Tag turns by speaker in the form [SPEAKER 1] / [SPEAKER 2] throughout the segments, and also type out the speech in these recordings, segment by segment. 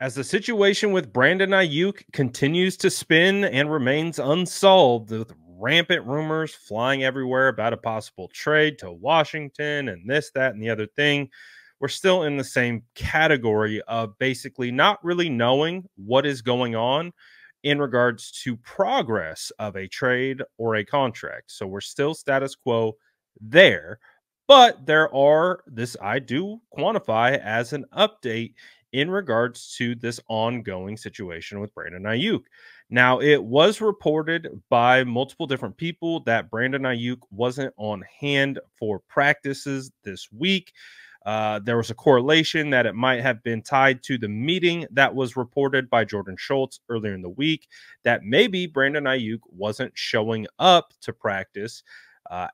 [SPEAKER 1] As the situation with Brandon Aiyuk continues to spin and remains unsolved, with rampant rumors flying everywhere about a possible trade to Washington and this, that, and the other thing, we're still in the same category of basically not really knowing what is going on in regards to progress of a trade or a contract. So we're still status quo there. But there are, this I do quantify as an update in regards to this ongoing situation with Brandon Aiyuk. Now, it was reported by multiple different people that Brandon Aiyuk wasn't on hand for practices this week. There was a correlation that it might have been tied to the meeting that was reported by Jordan Schultz earlier in the week, that maybe Brandon Aiyuk wasn't showing up to practice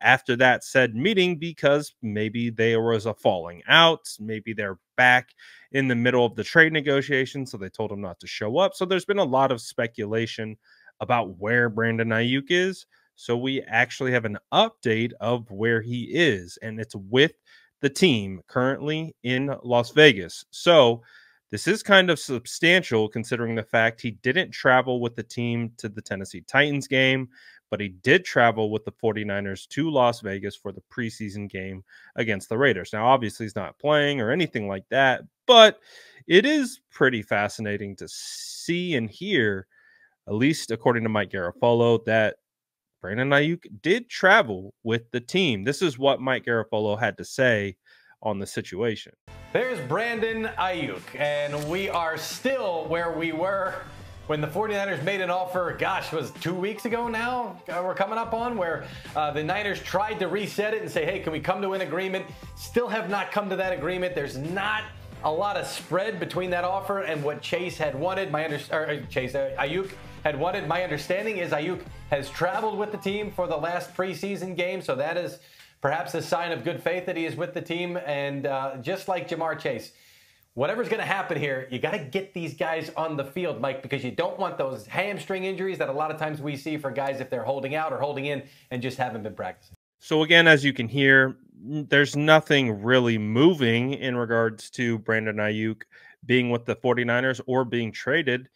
[SPEAKER 1] after that said meeting because maybe there was a falling out. Maybe they're back in the middle of the trade negotiations, so they told him not to show up. So there's been a lot of speculation about where Brandon Aiyuk is. So we actually have an update of where he is, and it's with the team currently in Las Vegas. So this is kind of substantial considering the fact he didn't travel with the team to the Tennessee Titans game, but he did travel with the 49ers to Las Vegas for the preseason game against the Raiders. Now, obviously, he's not playing or anything like that, but it is pretty fascinating to see and hear, at least according to Mike Garafolo, that Brandon Aiyuk did travel with the team. This is what Mike Garafolo had to say on the situation.
[SPEAKER 2] There's Brandon Aiyuk, and we are still where we were when the 49ers made an offer, gosh, was 2 weeks ago now we're coming up on, where the Niners tried to reset it and say, hey, can we come to an agreement? Still have not come to that agreement. There's not a lot of spread between that offer and what Chase had wanted. Aiyuk had wanted. My understanding is Aiyuk has traveled with the team for the last preseason game, so that is perhaps a sign of good faith that he is with the team. And just like Jamar Chase, whatever's going to happen here, you got to get these guys on the field, Mike, because you don't want those hamstring injuries that a lot of times we see for guys if they're holding out or holding in and just haven't been practicing.
[SPEAKER 1] So again, as you can hear, there's nothing really moving in regards to Brandon Aiyuk being with the 49ers or being traded.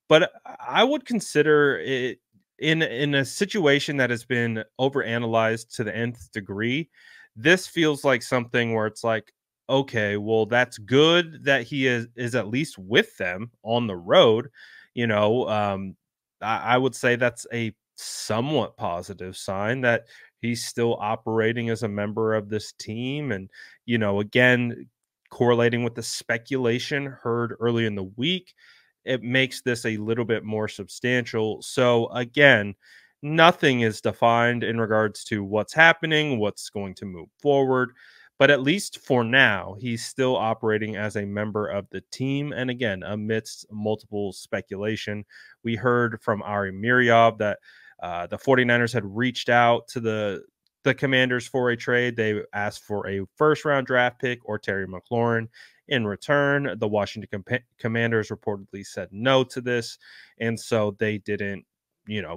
[SPEAKER 1] But I would consider it in a situation that has been overanalyzed to the nth degree. This feels like something where it's like, okay, well, that's good that he is at least with them on the road. You know, I would say that's a somewhat positive sign that he's still operating as a member of this team. And, you know, again, correlating with the speculation heard early in the week, it makes this a little bit more substantial. So again, nothing is defined in regards to what's happening, what's going to move forward. But at least for now, he's still operating as a member of the team. And again, amidst multiple speculation, we heard from Ari Myriab that the 49ers had reached out to the Commanders for a trade. They asked for a first-round draft pick or Terry McLaurin. In return, the Washington Commanders reportedly said no to this, and so they didn't,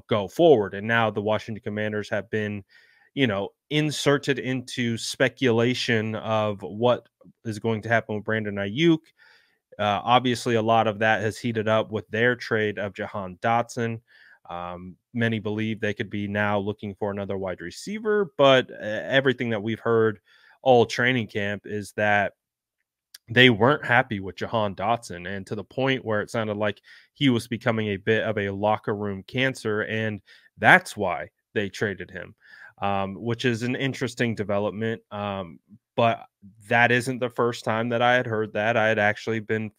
[SPEAKER 1] go forward. And now the Washington Commanders have been, inserted into speculation of what is going to happen with Brandon Aiyuk. Obviously, a lot of that has heated up with their trade of Jahan Dotson. Many believe they could be now looking for another wide receiver, but everything that we've heard all training camp is that they weren't happy with Jahan Dotson, and to the point where it sounded like he was becoming a bit of a locker room cancer, and that's why they traded him, which is an interesting development. But that isn't the first time that I had heard that. I had actually been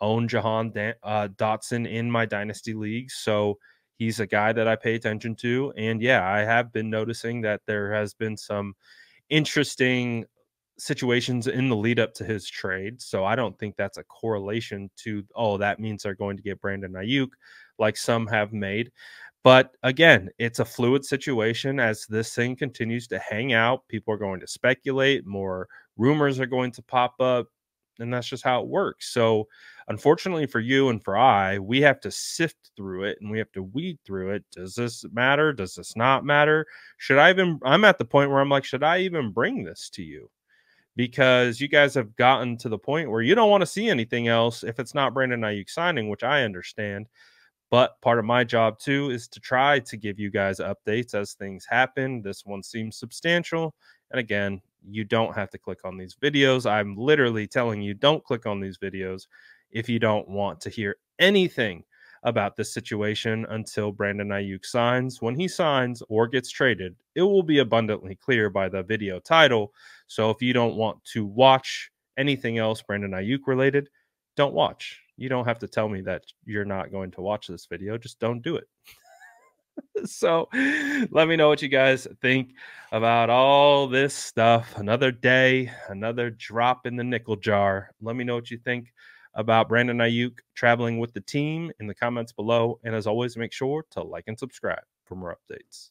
[SPEAKER 1] own Jahan Dotson in my dynasty league, so he's a guy that I pay attention to. And yeah, I have been noticing that there has been some interesting situations in the lead up to his trade. So I don't think that's a correlation to, oh, that means they're going to get Brandon Aiyuk, like some have made. But again, it's a fluid situation. As this thing continues to hang out, people are going to speculate, more rumors are going to pop up, and that's just how it works. So unfortunately for you and for we have to sift through it and we have to weed through it. Does this matter? Does this not matter? I'm at the point where I'm like, should I even bring this to you? because you guys have gotten to the point where you don't want to see anything else if it's not Brandon Ayuk signing, which I understand. But part of my job too is to try to give you guys updates as things happen. This one seems substantial. And again, you don't have to click on these videos. I'm literally telling you, don't click on these videos if you don't want to hear anything about this situation until Brandon Ayuk signs. When he signs or gets traded, it will be abundantly clear by the video title. So if you don't want to watch anything else Brandon Ayuk related, don't watch. You don't have to tell me that you're not going to watch this video. Just don't do it. So let me know what you guys think about all this stuff. Another day, another drop in the nickel jar. Let me know what you think about Brandon Ayuk traveling with the team in the comments below. And as always, make sure to like and subscribe for more updates.